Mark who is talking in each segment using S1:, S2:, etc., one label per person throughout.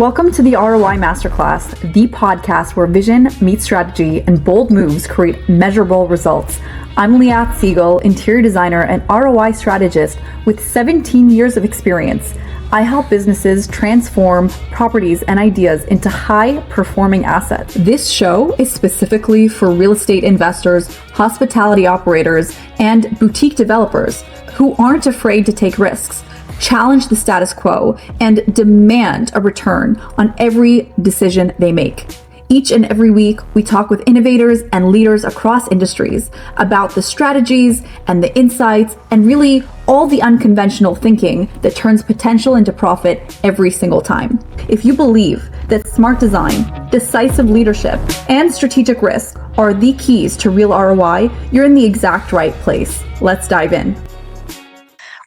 S1: Welcome to the ROI Masterclass, the podcast where vision meets strategy and bold moves create measurable results. I'm Liat Siegel, interior designer and ROI strategist with 17 years of experience. I help businesses transform properties and ideas into high-performing assets. This show is specifically for real estate investors, hospitality operators, and boutique developers who aren't afraid to take risks, challenge the status quo, and demand a return on every decision they make. Each and every week, we talk with innovators and leaders across industries about the strategies and the insights and really all the unconventional thinking that turns potential into profit every single time. If you believe that smart design, decisive leadership, and strategic risk are the keys to real ROI, you're in the exact right place. Let's dive in.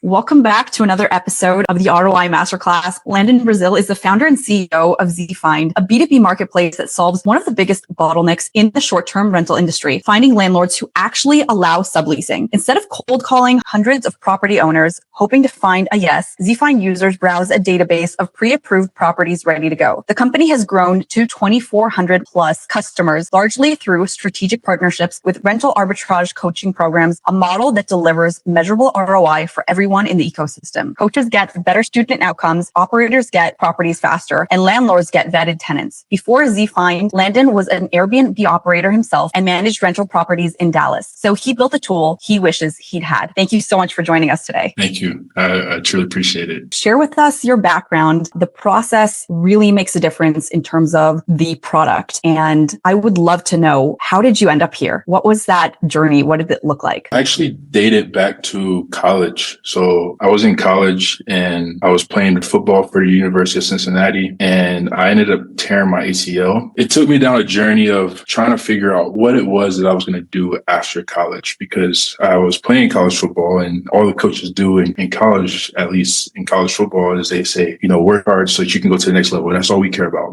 S1: Welcome back to another episode of the ROI Masterclass. Landon Brazile is the founder and CEO of ZFind, a B2B marketplace that solves one of the biggest bottlenecks in the short-term rental industry, finding landlords who actually allow subleasing. Instead of cold calling hundreds of property owners, hoping to find a yes, ZFind users browse a database of pre-approved properties ready to go. The company has grown to 2,400 plus customers, largely through strategic partnerships with rental arbitrage coaching programs, a model that delivers measurable ROI for everyone in the ecosystem. Coaches get better student outcomes, operators get properties faster, and landlords get vetted tenants. Before ZFind, Landon was an Airbnb operator himself and managed rental properties in Dallas. So he built a tool he wishes he'd had. Thank you so much for joining us today.
S2: Thank you. I truly appreciate it.
S1: Share with us your background. The process really makes a difference in terms of the product. And I would love to know, how did you end up here? What was that journey? What did it look like?
S2: I actually dated back to college. So I was in college and I was playing football for the University of Cincinnati, and I ended up tearing my ACL. It took me down a journey of trying to figure out what it was that I was going to do after college, because I was playing college football, and all the coaches do in college, at least in college football, is they say, work hard so that you can go to the next level. That's all we care about.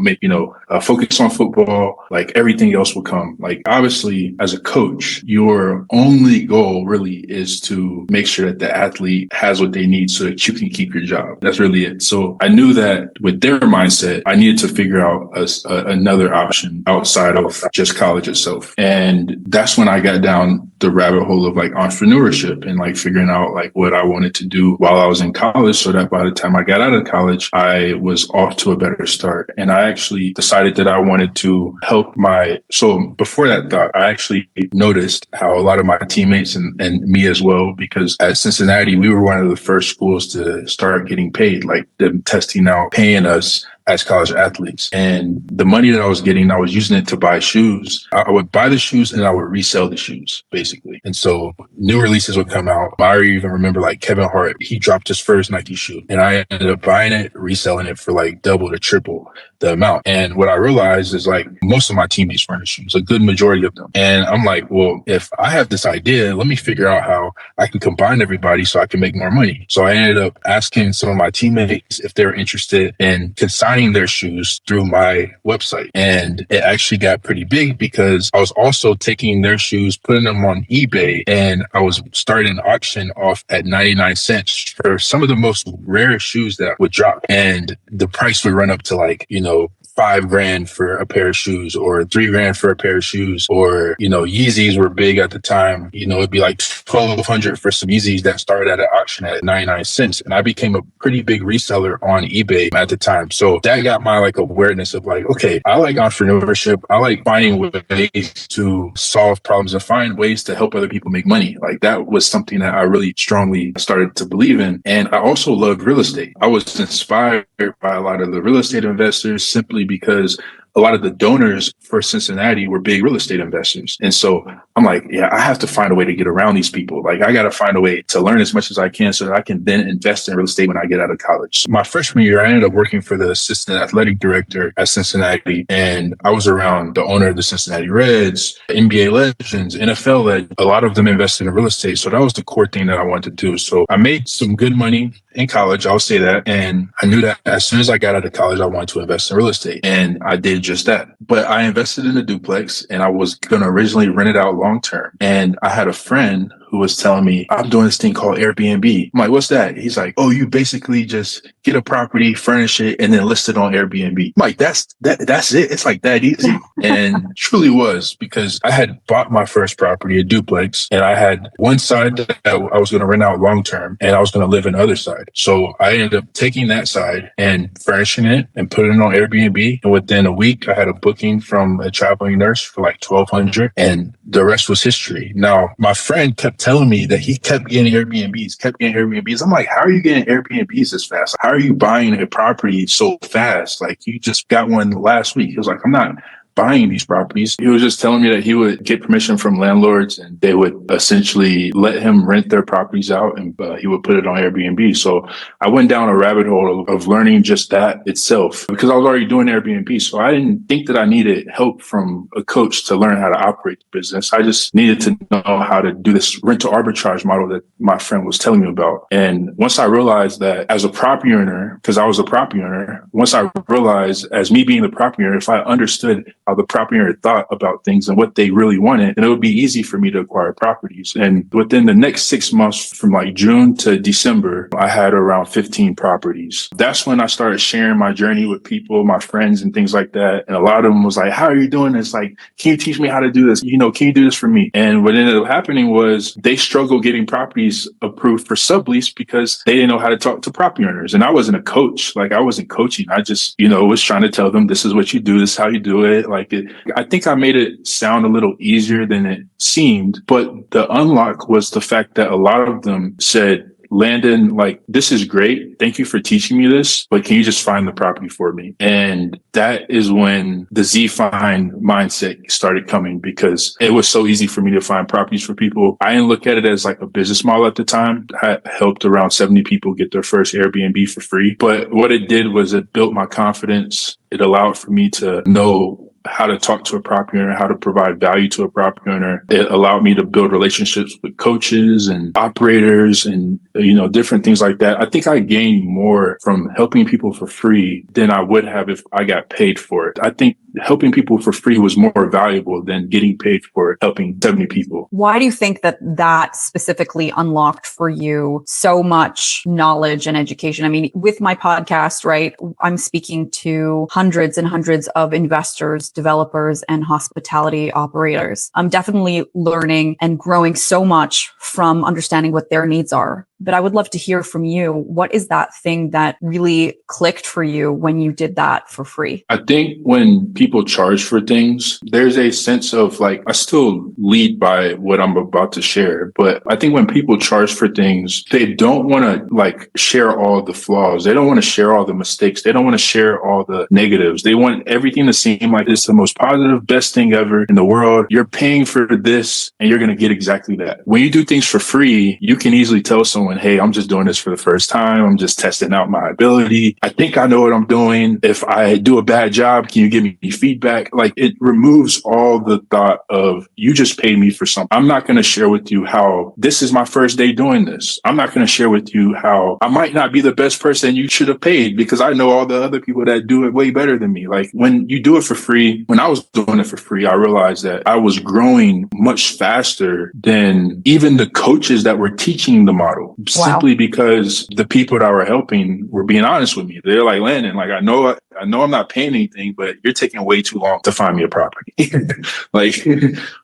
S2: Focus on football, like everything else will come. Like, obviously, as a coach, your only goal really is to make sure that the athlete has what they need so that you can keep your job. That's really it. So I knew that with their mindset, I needed to figure out another option outside of just college itself. And that's when I got down the rabbit hole of entrepreneurship and figuring out what I wanted to do while I was in college, so that by the time I got out of college, I was off to a better start. And I actually decided that I wanted to help so before that thought, I actually noticed how a lot of my teammates and me as well, because at Cincinnati, we were one of the first schools to start getting paid, them testing out, paying us as college athletes. And the money that I was getting, I was using it to buy shoes. I would buy the shoes and I would resell the shoes, basically. And so new releases would come out. I even remember Kevin Hart, he dropped his first Nike shoe, and I ended up buying it, reselling it for double to triple the amount. And what I realized is most of my teammates were in the shoes, a good majority of them. And I'm well, if I have this idea, let me figure out how I can combine everybody so I can make more money. So I ended up asking some of my teammates if they're interested in consigning their shoes through my website. And it actually got pretty big because I was also taking their shoes, putting them on eBay, and I was starting an auction off at 99 cents for some of the most rare shoes that would drop. And the price would run up to $5,000 for a pair of shoes, or $3,000 for a pair of shoes, or, Yeezys were big at the time. It'd be $1,200 for some Yeezys that started at an auction at 99 cents. And I became a pretty big reseller on eBay at the time. So that got my awareness of okay, I like entrepreneurship. I like finding ways to solve problems and find ways to help other people make money. That was something that I really strongly started to believe in. And I also loved real estate. I was inspired by a lot of the real estate investors simply because a lot of the donors for Cincinnati were big real estate investors. And so I'm I have to find a way to get around these people. I got to find a way to learn as much as I can so that I can then invest in real estate when I get out of college. My freshman year, I ended up working for the assistant athletic director at Cincinnati. And I was around the owner of the Cincinnati Reds, NBA legends, NFL legends. A lot of them invested in real estate. So that was the core thing that I wanted to do. So I made some good money in college, I'll say that. And I knew that as soon as I got out of college, I wanted to invest in real estate. And I did just that. But I invested in a duplex, and I was going to originally rent it out long term. And I had a friend who was telling me, I'm doing this thing called Airbnb. I'm like, what's that? He's like, oh, you basically just get a property, furnish it, and then list it on Airbnb. I'm like, that's it. It's like that easy. And truly was, because I had bought my first property, a duplex, and I had one side that I was going to rent out long term, and I was going to live in the other side. So I ended up taking that side and furnishing it and putting it on Airbnb. And within a week, I had a booking from a traveling nurse for like $1,200, and the rest was history. Now, my friend kept telling me that he kept getting Airbnbs. I'm like, how are you getting Airbnbs this fast? How are you buying a property so fast? Like, you just got one last week. He was like, I'm not buying these properties. He was just telling me that he would get permission from landlords and they would essentially let him rent their properties out, and he would put it on Airbnb. So I went down a rabbit hole of learning just that itself, because I was already doing Airbnb. So I didn't think that I needed help from a coach to learn how to operate the business. I just needed to know how to do this rental arbitrage model that my friend was telling me about. And once I realized that as a property owner, because I was a property owner, once I realized as me being the property owner, if I understood how the property owner thought about things and what they really wanted, and it would be easy for me to acquire properties. And within the next 6 months, from like June to December, I had around 15 properties. That's when I started sharing my journey with people, my friends and things like that. And a lot of them was like, how are you doing this? Like, can you teach me how to do this? Can you do this for me? And what ended up happening was they struggled getting properties approved for sublease because they didn't know how to talk to property owners. And I wasn't a coach. Like, I wasn't coaching. I just, was trying to tell them, this is what you do. This is how you do it. I think I made it sound a little easier than it seemed, but the unlock was the fact that a lot of them said, Landon, like, this is great. Thank you for teaching me this, but can you just find the property for me? And that is when the Z-Find mindset started coming, because it was so easy for me to find properties for people. I didn't look at it as like a business model at the time. I helped around 70 people get their first Airbnb for free. But what it did was it built my confidence. It allowed for me to know how to talk to a property owner, how to provide value to a property owner. It allowed me to build relationships with coaches and operators and, different things like that. I think I gained more from helping people for free than I would have if I got paid for it. I think helping people for free was more valuable than getting paid for helping 70 people.
S1: Why do you think that specifically unlocked for you so much knowledge and education? I mean, with my podcast, right, I'm speaking to hundreds and hundreds of investors, developers, and hospitality operators. I'm definitely learning and growing so much from understanding what their needs are. But I would love to hear from you. What is that thing that really clicked for you when you did that for free?
S2: I think when people charge for things, there's a sense of like, I still lead by what I'm about to share, but I think when people charge for things, they don't want to like share all the flaws. They don't want to share all the mistakes. They don't want to share all the negatives. They want everything to seem like it's the most positive, best thing ever in the world. You're paying for this and you're going to get exactly that. When you do things for free, you can easily tell someone, hey, I'm just doing this for the first time. I'm just testing out my ability. I think I know what I'm doing. If I do a bad job, can you give me feedback? Like, it removes all the thought of you just paid me for something. I'm not going to share with you how this is my first day doing this. I'm not going to share with you how I might not be the best person you should have paid because I know all the other people that do it way better than me. Like, when you do it for free, when I was doing it for free, I realized that I was growing much faster than even the coaches that were teaching the model.
S1: Wow.
S2: Simply because the people that were helping were being honest with me. They're like, Landon, like, I know I'm not paying anything, but you're taking way too long to find me a property. Like,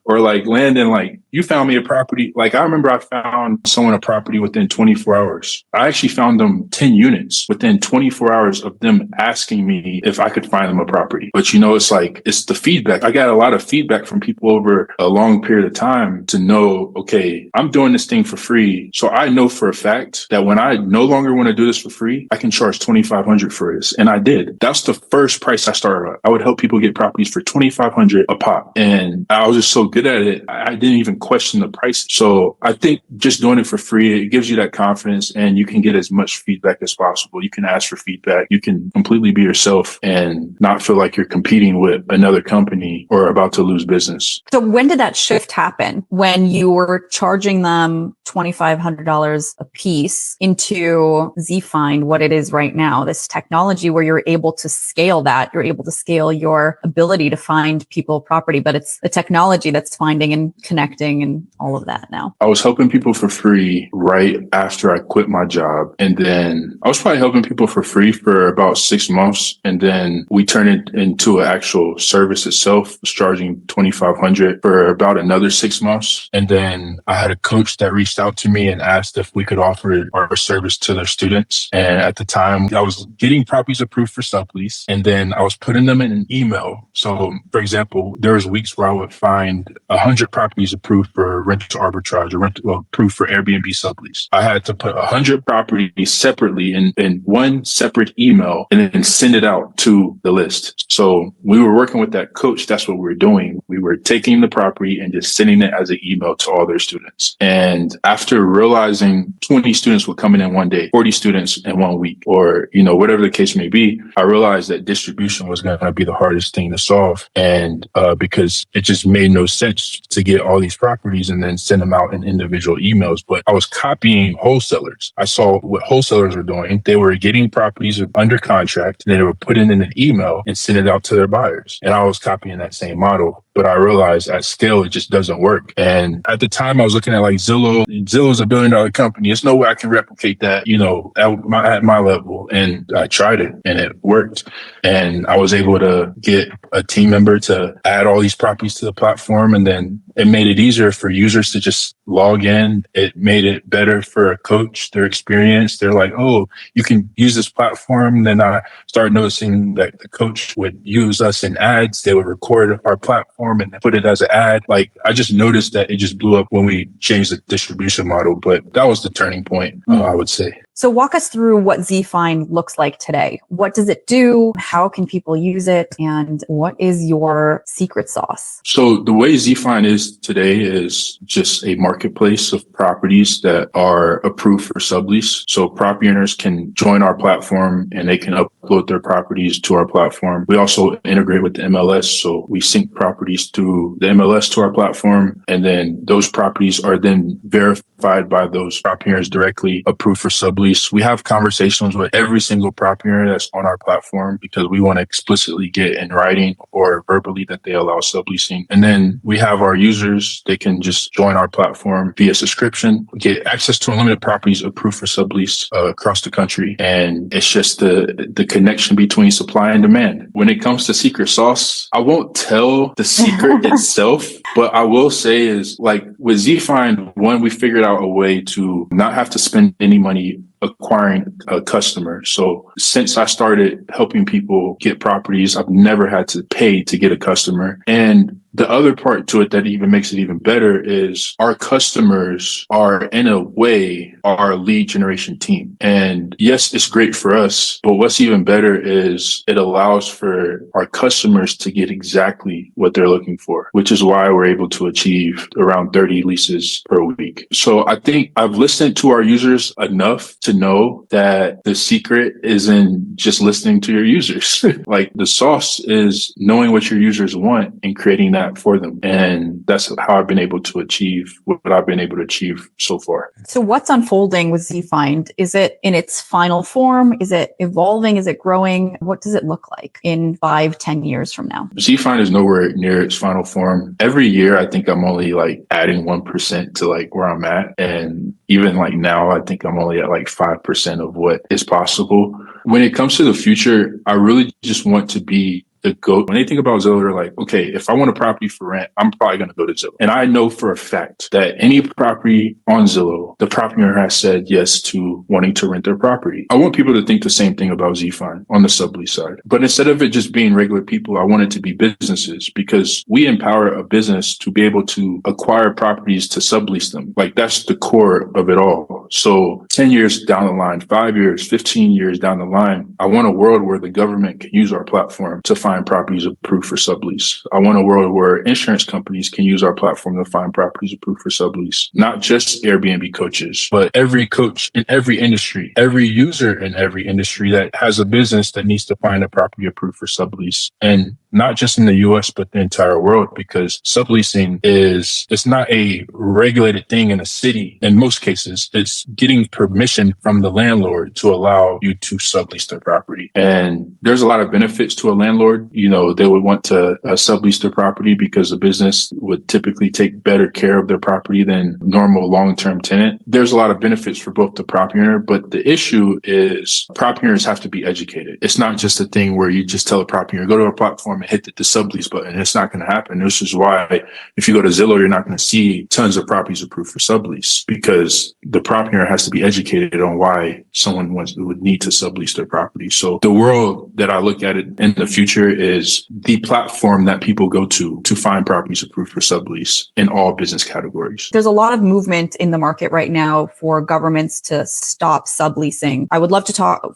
S2: or like, Landon, like, you found me a property. Like, I remember I found someone a property within 24 hours. I actually found them 10 units within 24 hours of them asking me if I could find them a property. But it's like, it's the feedback. I got a lot of feedback from people over a long period of time to know, okay, I'm doing this thing for free. So I know for a fact that when I no longer want to do this for free, I can charge $2,500 for this. And I did. That's the first price I started at. I would help people get properties for $2,500 a pop. And I was just so good at it, I didn't even question the price. So I think just doing it for free, it gives you that confidence and you can get as much feedback as possible. You can ask for feedback. You can completely be yourself and not feel like you're competing with another company or about to lose business.
S1: So when did that shift happen? When you were charging them $2,500 a piece into ZFind, what it is right now, this technology where you're able to scale that, you're able to scale your ability to find people property, but it's the technology that's finding and connecting and all of that now.
S2: I was helping people for free right after I quit my job. And then I was probably helping people for free for about 6 months. And then we turned it into an actual service itself, was charging $2,500 for about another 6 months. And then I had a coach that reached out to me and asked if we could offer our service to their students. And at the time, I was getting properties approved for sublease, and then I was putting them in an email. So, for example, there was weeks where I would find 100 properties approved for rental arbitrage or approved for Airbnb sublease. I had to put 100 properties separately in one separate email and then send it out to the list. So we were working with that coach. That's what we were doing. We were taking the property and just sending it as an email to all their students. And after realizing 20 students were coming in one day, 40 students in 1 week, or, whatever the case may be, I realized that distribution was going to be the hardest thing to solve. And because it just made no sense to get all these properties and then send them out in individual emails. But I was copying wholesalers. I saw what wholesalers were doing. They were getting properties under contract, and they were putting in an email and send it out to their buyers. And I was copying that same model. But I realized at scale, it just doesn't work. And at the time I was looking at like Zillow. Zillow's $1 billion company. There's no way I can replicate that, at my level. And I tried it and it worked. And I was able to get a team member to add all these properties to the platform. And then it made it easier for users to just log in. It made it better for a coach, their experience. They're like, oh, you can use this platform. Then I started noticing that the coach would use us in ads. They would record our platform and put it as an ad. Like, I just noticed that it just blew up when we changed the distribution model. But that was the turning point, I would say.
S1: So walk us through what ZFind looks like today. What does it do? How can people use it? And what is your secret sauce?
S2: So the way ZFind is today is just a marketplace of properties that are approved for sublease. So property owners can join our platform and they can upload their properties to our platform. We also integrate with the MLS. So we sync properties through the MLS to our platform. And then those properties are then verified by those property owners directly, approved for sublease. We have conversations with every single property owner that's on our platform because we want to explicitly get in writing or verbally that they allow subleasing. And then we have our users. They can just join our platform via subscription, get access to unlimited properties approved for sublease across the country. And it's just the connection between supply and demand. When it comes to secret sauce, I won't tell the secret itself, but I will say is like with ZFind, one, we figured out a way to not have to spend any money acquiring a customer. So since I started helping people get properties, I've never had to pay to get a customer. And the other part to it that even makes it even better is our customers are, in a way, our lead generation team. And yes, it's great for us, but what's even better is it allows for our customers to get exactly what they're looking for, which is why we're able to achieve around 30 leases per week. So I think I've listened to our users enough to know that the secret isn't just listening to your users. Like the sauce is knowing what your users want and creating that for them. And that's how I've been able to achieve what I've been able to achieve so far.
S1: So what's unfolding with ZFind? Is it in its final form? Is it evolving? Is it growing? What does it look like in 5-10 years from now?
S2: ZFind is nowhere near its final form. Every year, I think I'm only like adding 1% to like where I'm at. And even like now, I think I'm only at like 5% of what is possible. When it comes to the future, I really just want to be the go. When they think about Zillow, they're like, okay, if I want a property for rent, I'm probably going to go to Zillow. And I know for a fact that any property on Zillow, the property owner has said yes to wanting to rent their property. I want people to think the same thing about ZFind on the sublease side. But instead of it just being regular people, I want it to be businesses because we empower a business to be able to acquire properties to sublease them. Like that's the core of it all. So 10 years down the line, 5 years, 15 years down the line, I want a world where the government can use our platform to find properties approved for sublease. I want a world where insurance companies can use our platform to find properties approved for sublease. Not just Airbnb coaches, but every coach in every industry, every user in every industry that has a business that needs to find a property approved for sublease. And not just in the US, but the entire world, because subleasing it's not a regulated thing in a city. In most cases, it's getting permission from the landlord to allow you to sublease their property. And there's a lot of benefits to a landlord. They would want to sublease their property because the business would typically take better care of their property than normal long-term tenant. There's a lot of benefits for both the property owner, but the issue is property owners have to be educated. It's not just a thing where you just tell a property owner, go to a platform and hit the sublease button. It's not going to happen. This is why if you go to Zillow, you're not going to see tons of properties approved for sublease, because the property owner has to be educated on why someone would need to sublease their property. So the world that I look at it in the future is the platform that people go to find properties approved for sublease in all business categories.
S1: There's a lot of movement in the market right now for governments to stop subleasing. I would love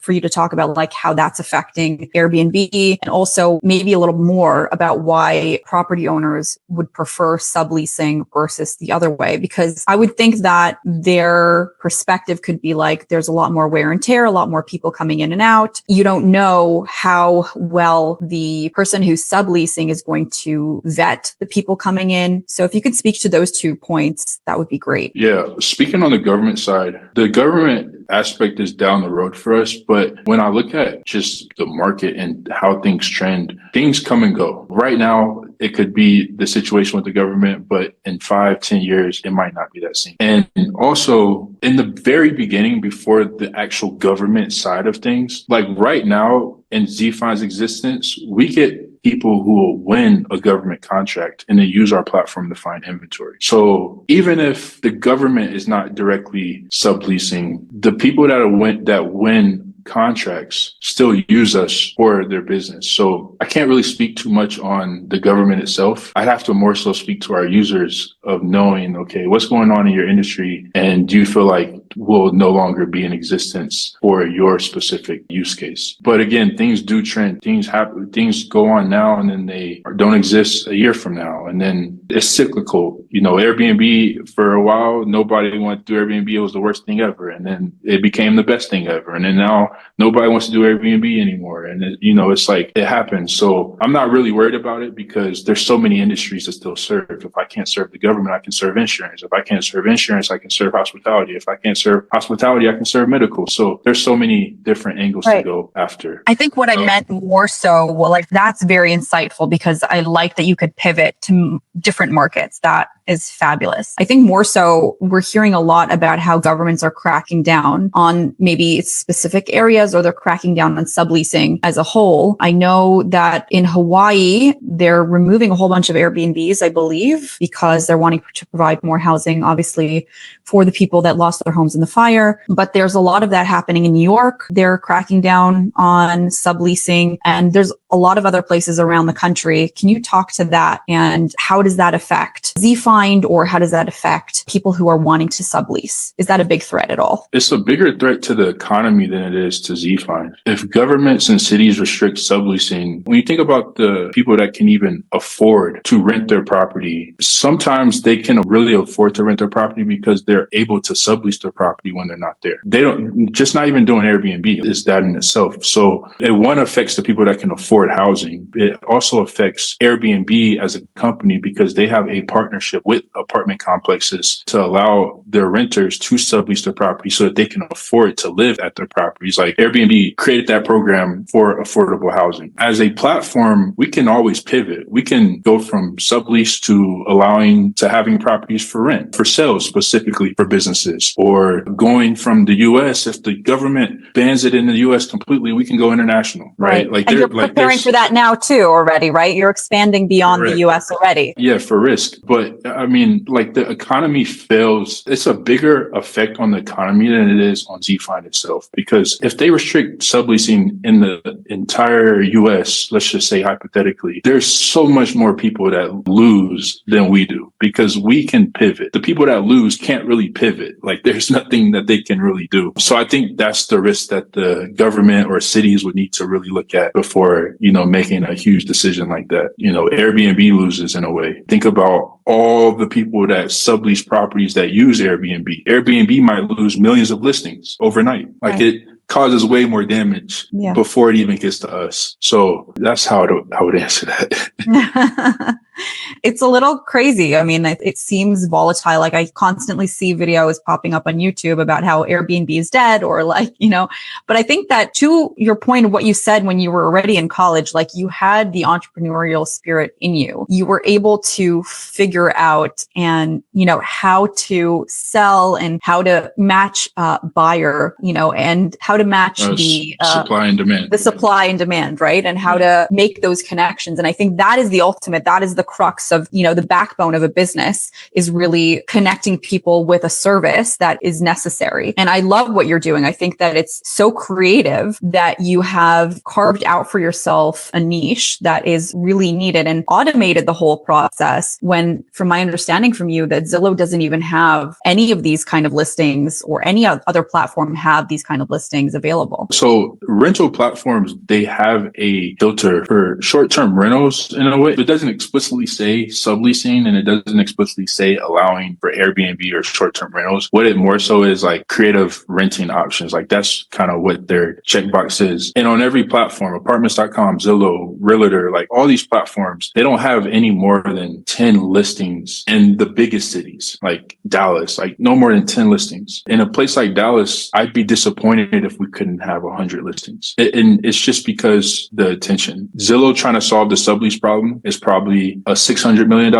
S1: for you to talk about like how that's affecting Airbnb, and also maybe a little more about why property owners would prefer subleasing versus the other way, because I would think that their perspective could be like, there's a lot more wear and tear, a lot more people coming in and out. You don't know how well the person who's subleasing is going to vet the people coming in. So if you could speak to those 2 points, that would be great.
S2: Yeah. Speaking on the government side, the government aspect is down the road for us. But when I look at just the market and how things trend, things come and go. Right now, it could be the situation with the government, but in 5-10 years, it might not be that same. And also in the very beginning, before the actual government side of things, like right now in ZFind's existence, we get people who will win a government contract and then use our platform to find inventory. So even if the government is not directly subleasing, the people that win contracts still use us for their business. So I can't really speak too much on the government itself. I'd have to more so speak to our users of knowing, okay, what's going on in your industry, and do you feel like will no longer be in existence for your specific use case? But again, things do trend. Things happen. Things go on now, and then they don't exist a year from now, and then it's cyclical. Airbnb, for a while, nobody went through Airbnb. It was the worst thing ever, and then it became the best thing ever, and then now nobody wants to do Airbnb anymore. And it's like it happens. So I'm not really worried about it, because there's so many industries to still serve. If I can't serve the government, I can serve insurance. If I can't serve insurance, I can serve hospitality. If I can't serve hospitality, I can serve medical. So there's so many different angles to go after.
S1: I think what I meant more so, that's very insightful, because I like that you could pivot to different markets. That is fabulous. I think more so, we're hearing a lot about how governments are cracking down on maybe specific areas, or they're cracking down on subleasing as a whole. I know that in Hawaii, they're removing a whole bunch of Airbnbs, I believe, because they're wanting to provide more housing, obviously, for the people that lost their homes in the fire. But there's a lot of that happening in New York. They're cracking down on subleasing, and there's a lot of other places around the country. Can you talk to that, and how does that affect ZFind, or how does that affect people who are wanting to sublease? Is that a big threat at all?
S2: It's a bigger threat to the economy than it is to ZFind. If governments and cities restrict subleasing, when you think about the people that can even afford to rent their property, sometimes they can really afford to rent their property because they're able to sublease their property when they're not there. They don't, just not even doing Airbnb is that in itself. So one affects the people that can afford housing. It also affects Airbnb as a company, because they have a partnership with apartment complexes to allow their renters to sublease their property so that they can afford to live at their properties. Like Airbnb created that program for affordable housing. As a platform, we can always pivot. We can go from sublease to allowing to having properties for rent, for sales specifically for businesses, or going from the US. If the government bans it in the US completely, we can go international, right?
S1: Like, and you're preparing for that now too already, right? You're expanding beyond the US already.
S2: Yeah, for risk. But I mean, like the economy fails. It's a bigger effect on the economy than it is on ZFind itself. Because if they restrict subleasing in the entire US, let's just say hypothetically, there's so much more people that lose than we do, because we can pivot. The people that lose can't really pivot. Like there's nothing that they can really do. So I think that's the risk that the government or cities would need to really look at before, making a huge decision like that. Airbnb loses in a way. Think about all the people that sublease properties that use Airbnb. Airbnb might lose millions of listings overnight. causes way more damage before it even gets to us. So that's how I would answer that.
S1: It's a little crazy. I mean, it seems volatile. Like I constantly see videos popping up on YouTube about how Airbnb is dead or like, but I think that to your point of what you said when you were already in college, like you had the entrepreneurial spirit in you. You were able to figure out and, how to sell and how to match buyer, and how to match the
S2: supply and demand.
S1: The supply and demand, right? And how to make those connections. And I think that is the ultimate, that is the crux of, the backbone of a business is really connecting people with a service that is necessary. And I love what you're doing. I think that it's so creative that you have carved out for yourself a niche that is really needed and automated the whole process when, from my understanding from you, that Zillow doesn't even have any of these kind of listings or any other platform have these kind of listings available.
S2: So rental platforms, they have a filter for short-term rentals in a way. It doesn't explicitly say subleasing and it doesn't explicitly say allowing for Airbnb or short-term rentals. What it more so is like creative renting options. Like that's kind of what their checkbox is. And on every platform, apartments.com, Zillow, Realtor, like all these platforms, they don't have any more than 10 listings in the biggest cities, like Dallas, like no more than 10 listings. In a place like Dallas, I'd be disappointed if we couldn't have 100 listings. And it's just because the attention. Zillow trying to solve the sublease problem is probably a $600 million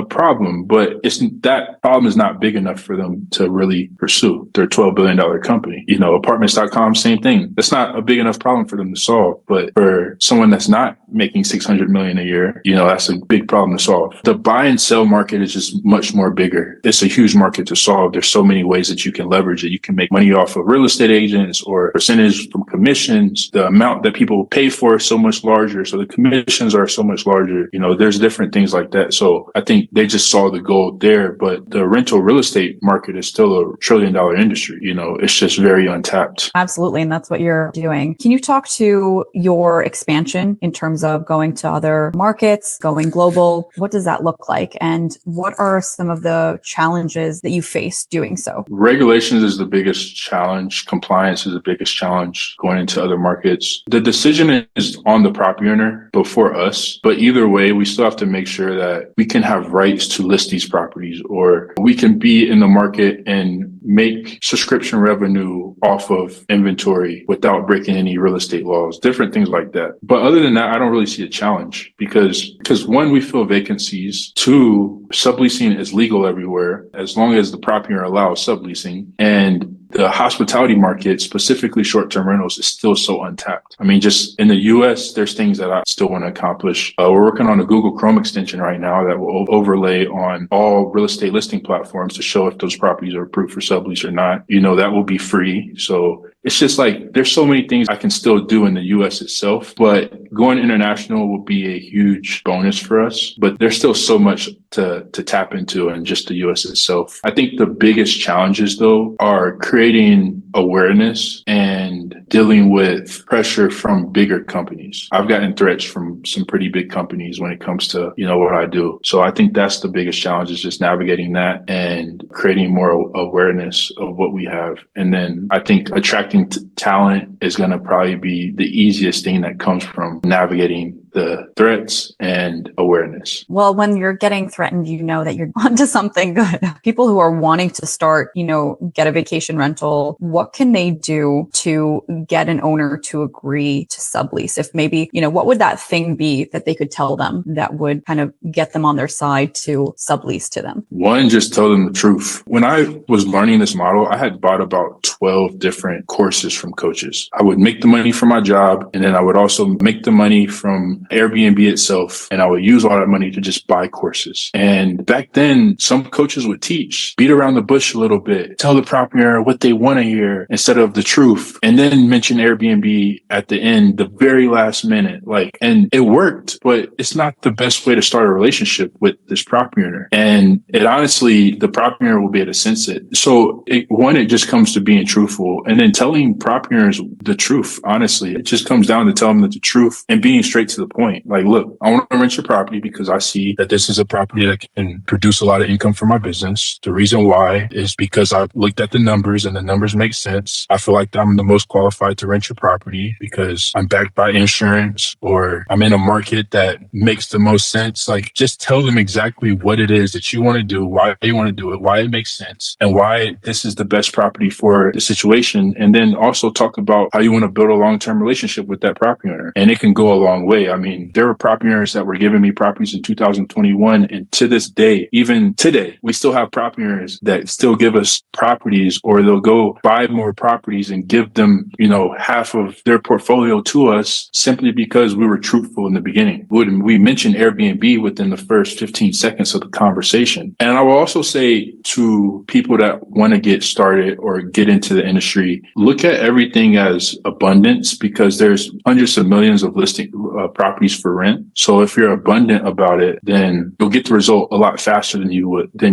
S2: problem, but that problem is not big enough for them to really pursue. They're a $12 billion company. Apartments.com, same thing. That's not a big enough problem for them to solve. But for someone that's not making $600 million a year, that's a big problem to solve. The buy and sell market is just much more bigger. It's a huge market to solve. There's so many ways that you can leverage it. You can make money off of real estate agents or percentage from commissions. The amount that people pay for is so much larger. So the commissions are so much larger. There's different things like that. So I think they just saw the gold there, but the rental real estate market is still a $1 trillion industry. It's just very untapped.
S1: Absolutely. And that's what you're doing. Can you talk to your expansion in terms of going to other markets, going global? What does that look like? And what are some of the challenges that you face doing so?
S2: Regulations is the biggest challenge. Compliance is the biggest challenge going into other markets. The decision is on the property owner before us, but either way, we still have to make sure that we can have rights to list these properties, or we can be in the market and make subscription revenue off of inventory without breaking any real estate laws, different things like that. But other than that, I don't really see a challenge because one, we fill vacancies. Two, subleasing is legal everywhere as long as the property owner allows subleasing. And the hospitality market, specifically short-term rentals, is still so untapped. I mean, just in the US, there's things that I still want to accomplish. We're working on a Google Chrome extension right now that will overlay on all real estate listing platforms to show if those properties are approved for sublease or not. That will be free. So it's just like there's so many things I can still do in the US itself, but going international will be a huge bonus for us. But there's still so much to tap into in just the US itself. I think the biggest challenges, though, are creating awareness and dealing with pressure from bigger companies. I've gotten threats from some pretty big companies when it comes to, what I do. So I think that's the biggest challenge, is just navigating that and creating more awareness of what we have. And then I think attracting talent is going to probably be the easiest thing that comes from navigating the threats and awareness.
S1: Well, when you're getting threatened, you know that you're onto something good. People who are wanting to start, get a vacation rental, what can they do to get an owner to agree to sublease? If maybe, what would that thing be that they could tell them that would kind of get them on their side to sublease to them?
S2: One, just tell them the truth. When I was learning this model, I had bought about 12 different courses from coaches. I would make the money from my job, and then I would also make the money from Airbnb itself, and I would use all that money to just buy courses. And back then, some coaches would teach, beat around the bush a little bit, tell the property owner what they want to hear instead of the truth, and then mention Airbnb at the end, the very last minute. And it worked, but it's not the best way to start a relationship with this property owner. And it honestly, the property owner will be able to sense it. So it just comes to being truthful, and then telling property owners the truth. Honestly, it just comes down to telling them the truth and being straight to the point. Like, look, I want to rent your property because I see that this is a property that can produce a lot of income for my business. The reason why is because I've looked at the numbers and the numbers make sense. I feel like I'm the most qualified to rent your property because I'm backed by insurance, or I'm in a market that makes the most sense. Like, just tell them exactly what it is that you want to do, why you want to do it, why it makes sense, and why this is the best property for the situation. And then also talk about how you want to build a long-term relationship with that property owner. And it can go a long way. I mean, there were property owners that were giving me properties in 2021. And to this day, even today, we still have property owners that still give us properties, or they'll go buy more properties and give them, half of their portfolio to us simply because we were truthful in the beginning. We mentioned Airbnb within the first 15 seconds of the conversation. And I will also say to people that want to get started or get into the industry, look at everything as abundance, because there's hundreds of millions of listing properties for rent. So if you're abundant about it, then you'll get the result a lot faster than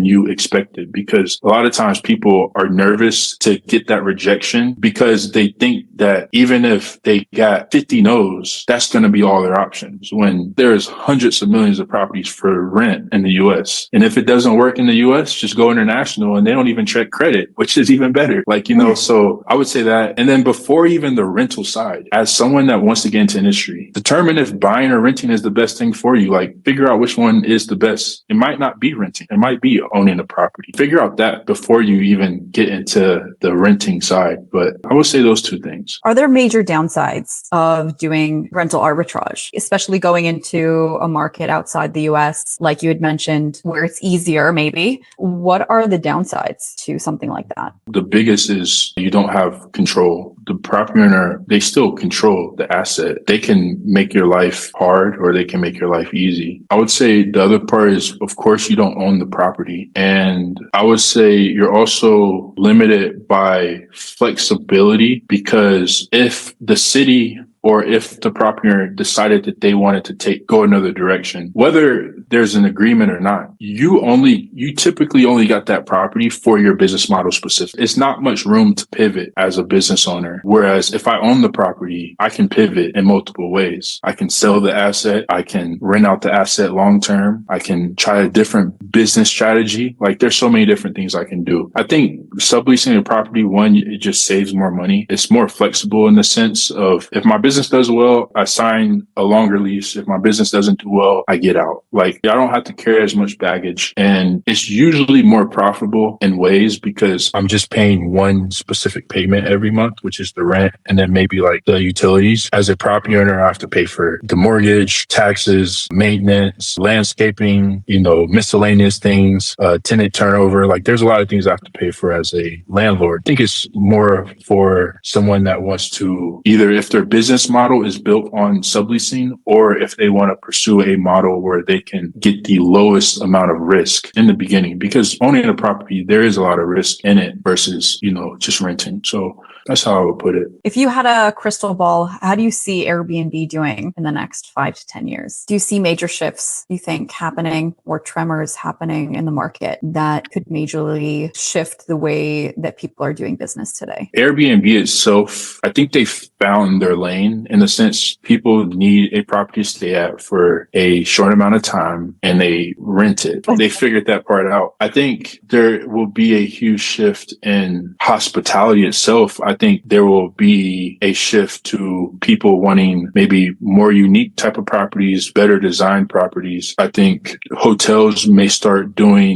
S2: you expected, because a lot of times people are nervous to get that rejection because they think that even if they got 50 no's, that's going to be all their options, when there's hundreds of millions of properties for rent in the US. And if it doesn't work in the US, just go international, and they don't even check credit, which is even better. So I would say that. And then before even the rental side, as someone that wants to get into industry, determine if buying or renting is the best thing for you. Like, figure out which one is the best. It might not be renting. It might be owning a property. Figure out that before you even get into the renting side. But I would say those two things.
S1: Are there major downsides of doing rental arbitrage, especially going into a market outside the US, like you had mentioned, where it's easier maybe? What are the downsides to something like that?
S2: The biggest is you don't have control. The property owner, they still control the asset. They can make your life hard, or they can make your life easy. I would say the other part is, of course, you don't own the property. And I would say you're also limited by flexibility, because if the city or if the property owner decided that they wanted to go another direction, whether there's an agreement or not, you typically only got that property for your business model specific. It's not much room to pivot as a business owner. Whereas if I own the property, I can pivot in multiple ways. I can sell the asset. I can rent out the asset long term. I can try a different business strategy. Like, there's so many different things I can do. I think subleasing a property, one, it just saves more money. It's more flexible in the sense of, if my business does well, I sign a longer lease. If my business doesn't do well, I get out. Like, I don't have to carry as much baggage. And it's usually more profitable in ways because I'm just paying one specific payment every month, which is the rent, and then maybe like the utilities. As a property owner, I have to pay for the mortgage, taxes, maintenance, landscaping, miscellaneous things, tenant turnover. Like, there's a lot of things I have to pay for as a landlord. I think it's more for someone that wants to, either if their business model is built on subleasing, or if they want to pursue a model where they can get the lowest amount of risk in the beginning, because owning a property, there is a lot of risk in it versus, just renting. So that's how I would put it.
S1: If you had a crystal ball, how do you see Airbnb doing in the next 5 to 10 years? Do you see major shifts, you think, happening, or tremors happening in the market that could majorly shift the way that people are doing business today?
S2: Airbnb itself, I think they found their lane, in the sense people need a property to stay at for a short amount of time, and they rent it. They figured that part out. I think there will be a huge shift in hospitality itself. I think there will be a shift to people wanting maybe more unique type of properties, better designed properties. I think hotels might start listing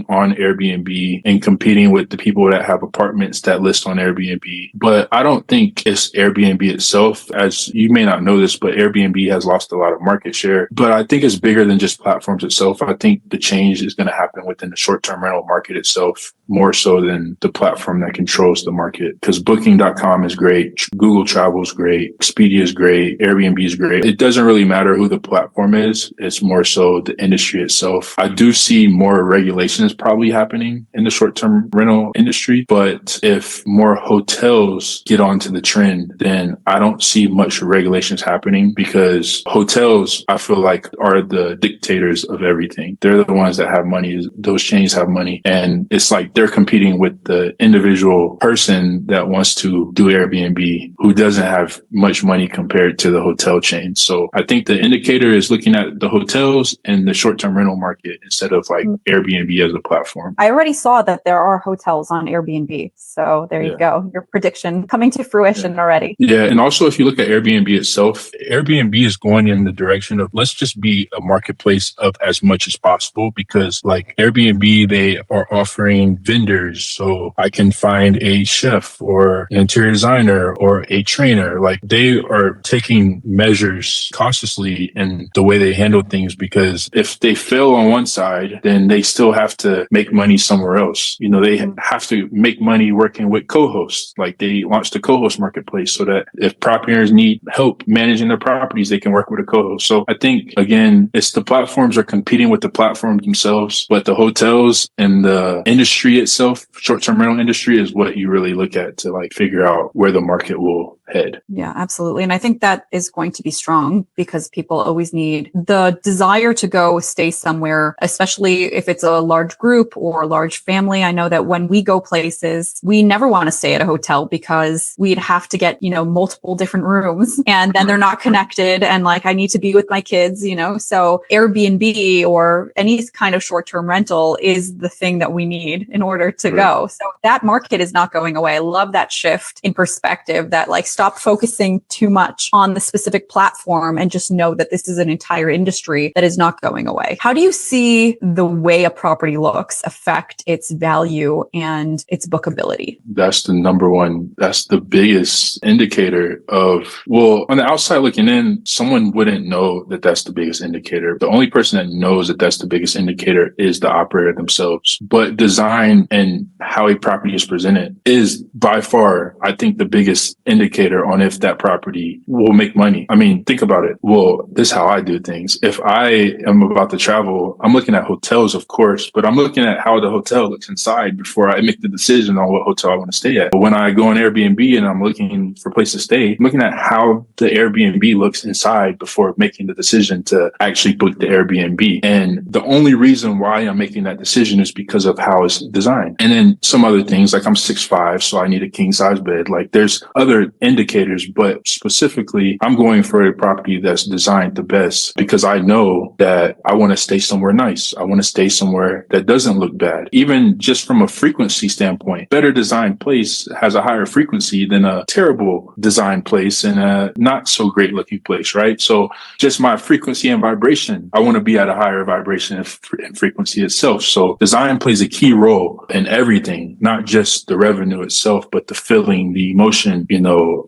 S2: on Airbnb and competing with the people that have apartments that list on Airbnb. But I don't think it's Airbnb itself. As you may not know this, but Airbnb has lost a lot of market share. But I think it's bigger than just platforms itself. I think the change is going to happen within the short-term rental market itself, more so than the platform that controls the market. Because Booking.com is great, Google Travel is great, Expedia is great, Airbnb is great. It doesn't really matter who the platform is. It's more so the industry itself. I do see more regulations probably happening in the short-term rental industry. But if more hotels get onto the trend, then I don't see much regulations happening, because hotels, I feel like, are the dictators of everything. They're the ones that have money. Those chains have money. And it's like they're competing with the individual person that wants to do Airbnb who doesn't have much money compared to the hotel chain. So I think the indicator is looking at the hotels and the short-term rental market instead of like Airbnb as a platform.
S1: I already saw that there are hotels on Airbnb. So there you go. Your prediction coming to fruition already.
S2: Yeah. And also, if you look at Airbnb itself, Airbnb is going in the direction of let's just be a marketplace of as much as possible, because like Airbnb, they are offering vendors. So I can find a chef or an interior designer or a trainer. Like they are taking measures cautiously in the way they handle things, because if they fail on one side, then they still have to make money somewhere else. You know, they have to make money working with co-hosts. Like they launched a co-host marketplace so that if property owners need help managing their properties, they can work with a co-host. So I think, again, it's the platforms are competing with the platforms themselves, but the hotels and the industry itself, short-term rental industry, is what you really look at to like figure out where the market will head.
S1: Yeah, absolutely. And I think that is going to be strong because people always need the desire to go stay somewhere, especially if it's a large group or a large family. I know that when we go places, we never want to stay at a hotel because we'd have to get, multiple different rooms and then they're not connected. And like, I need to be with my kids, so Airbnb or any kind of short-term rental is the thing that we need in order to go. So that market is not going away. I love that shift in perspective, that like stop focusing too much on the specific platform and just know that this is an entire industry that is not going away. How do you see the way a property looks affect its value and its bookability?
S2: That's the number one. That's the biggest indicator of, well, on the outside looking in, someone wouldn't know that that's the biggest indicator. The only person that knows that that's the biggest indicator is the operator themselves. But design and how a property is presented is by far, I think, the biggest indicator on if that property will make money. I mean, think about it. Well, this is how I do things. If I am about to travel, I'm looking at hotels, of course, but I'm looking at how the hotel looks inside before I make the decision on what hotel I want to stay at. But when I go on Airbnb and I'm looking for a place to stay, I'm looking at how the Airbnb looks inside before making the decision to actually book the Airbnb. And the only reason why I'm making that decision is because of how it's designed. And then some other things, like I'm 6'5", so I need a king size bed. Like there's other indicators, but specifically I'm going for a property that's designed the best because I know that I want to stay somewhere nice. I want to stay somewhere that doesn't look bad. Even just from a frequency standpoint, better designed place has a higher frequency than a terrible designed place and a not so great looking place, right? So just my frequency and vibration, I want to be at a higher vibration and frequency itself. So design plays a key role in everything, not just the revenue itself, but the feeling, the emotion,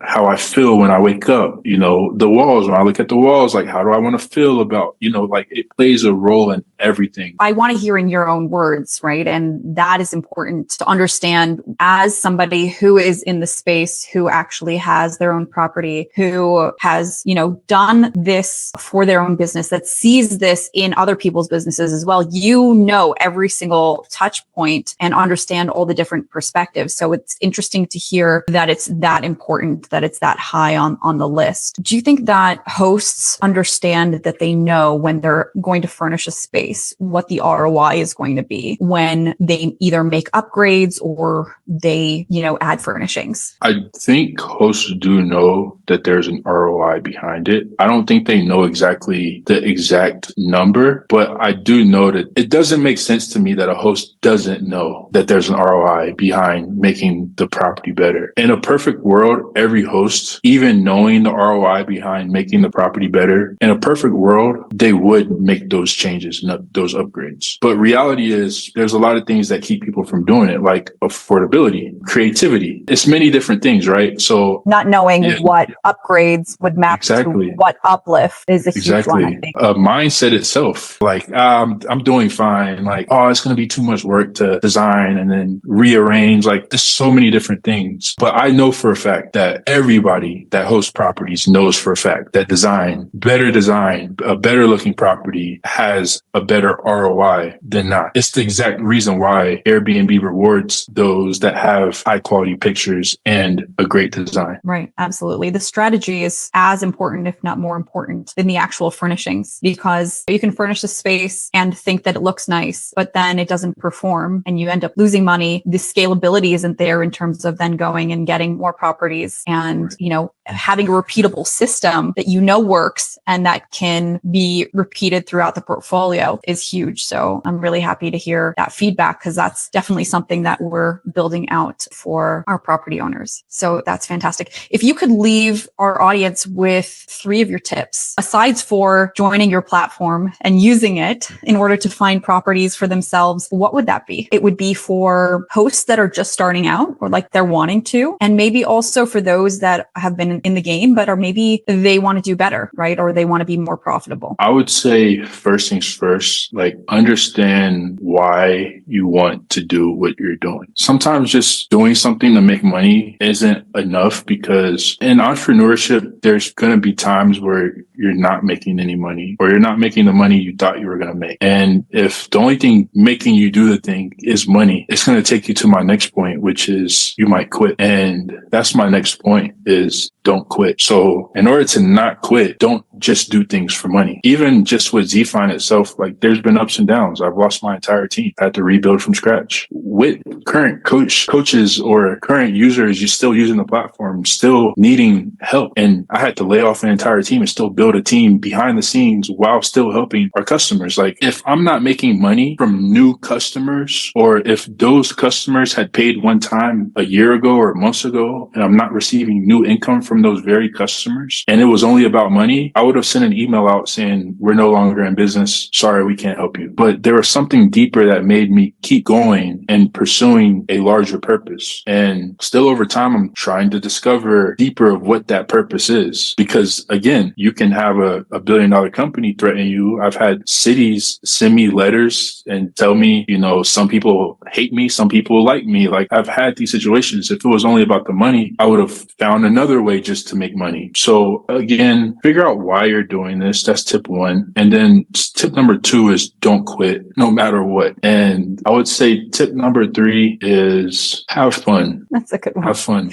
S2: how I feel when I wake up, the walls, when I look at the walls, like how do I want to feel about, like it plays a role in everything.
S1: I want to hear in your own words, right? And that is important to understand as somebody who is in the space, who actually has their own property, who has, done this for their own business, that sees this in other people's businesses as well. Every single touch point and understand all the different perspectives. So it's interesting to hear that it's that important, that it's that high on the list. Do you think that hosts understand that they know when they're going to furnish a space, what the ROI is going to be when they either make upgrades or they, add furnishings?
S2: I think hosts do know that there's an ROI behind it. I don't think they know exactly the exact number, but I do know that it doesn't make sense to me that a host doesn't know that there's an ROI behind making the property better. In a perfect world, every host, even knowing the ROI behind making the property better, in a perfect world, they would make those changes, those upgrades. But reality is there's a lot of things that keep people from doing it, like affordability, creativity. It's many different things, right? So
S1: not knowing what upgrades would map to what uplift is a huge one, I think.
S2: Mindset itself, like I'm doing fine. Like, it's going to be too much work to design and then rearrange. Like there's so many different things. But I know for a fact that everybody that hosts properties knows for a fact that a better looking property has a better ROI than not. It's the exact reason why Airbnb rewards those that have high quality pictures and a great design.
S1: Right. Absolutely. The strategy is as important, if not more important, than the actual furnishings, because you can furnish a space and think that it looks nice, but then it doesn't perform and you end up losing money. The scalability isn't there in terms of then going and getting more properties and, having a repeatable system that works and that can be repeated throughout the portfolio is huge. So I'm really happy to hear that feedback, because that's definitely something that we're building out for our property owners. So that's fantastic. If you could leave our audience with 3 of your tips, aside for joining your platform and using it in order to find properties for themselves, what would that be? It would be for hosts that are just starting out or like they're wanting to, and maybe also for those that have been in the game, but or maybe they want to do better, right? Or they want to be more profitable.
S2: I would say first things first, like understand why you want to do what you're doing. Sometimes just doing something to make money isn't enough, because in entrepreneurship, there's going to be times where you're not making any money or you're not making the money you thought you were going to make. And if the only thing making you do the thing is money, it's going to take you to my next point, which is you might quit. And that's my next point is don't quit. So in order to not quit, don't just do things for money. Even just with ZFind itself, like there's been ups and downs. I've lost my entire team. I had to rebuild from scratch. With current coaches or current users, you're still using the platform, still needing help. And I had to lay off an entire team and still build a team behind the scenes while still helping our customers. Like if I'm not making money from new customers, or if those customers had paid one time a year ago or months ago, and I'm not receiving new income from those very customers, and it was only about money, I would have sent an email out saying, we're no longer in business. Sorry, we can't help you. But there was something deeper that made me keep going and pursuing a larger purpose. And still over time, I'm trying to discover deeper of what that purpose is. Because again, you can have a $1 billion company threaten you. I've had cities send me letters and tell me, some people hate me, some people like me. Like I've had these situations. If it was only about the money, I would have found another way just to make money. So again, figure out why you're doing this. That's tip 1. And then tip number 2 is don't quit no matter what. And I would say tip number 3 is have fun.
S1: That's a good one.
S2: Have fun.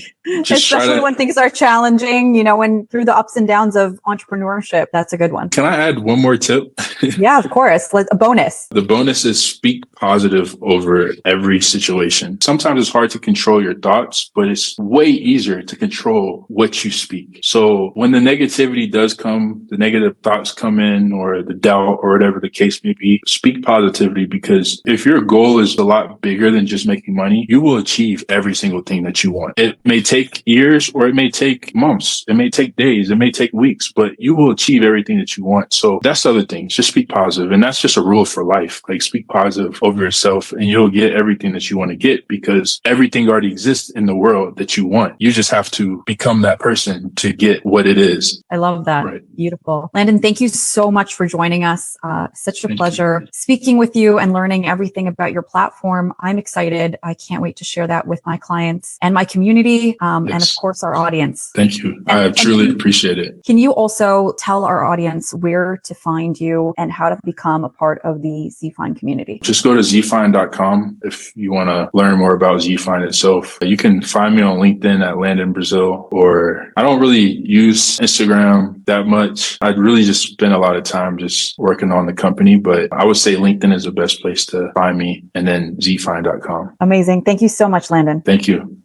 S1: Especially when things are challenging, when through the ups and downs of entrepreneurship. That's a good one.
S2: Can I add one more tip?
S1: Yeah, of course. Like a bonus.
S2: The bonus is speak positive over every situation. Sometimes it's hard to control your thoughts, but it's way easier to control what you speak. So when the negativity does come, the negative thoughts come in, or the doubt, or whatever the case may be, speak positivity, because if your goal is a lot bigger than just making money, you will achieve every single thing that you want. It may take years, or it may take months. It may take days. It may take weeks, but you will achieve everything that you want. So that's the other thing. Just speak positive. And that's just a rule for life. Like speak positive over yourself and you'll get everything that you want to get, because everything already exists in the world that you want. You just have to become that person to get what it is.
S1: I love that.
S2: Right.
S1: Beautiful. Landon, thank you so much for joining us. Such a pleasure speaking with you and learning everything about your platform. I'm excited. I can't wait to share that with my clients and my community, and of course our audience.
S2: Thank you. I truly appreciate it.
S1: Can you also tell our audience where to find you and how to become a part of the ZFind community?
S2: Just go to zfind.com if you want to learn more about ZFind itself. You can find me on LinkedIn at Landon Brazile, or I don't really use Instagram that much. I'd really just spend a lot of time just working on the company, but I would say LinkedIn is the best place to find me, and then zfind.com.
S1: Amazing. Thank you so much, Landon.
S2: Thank you.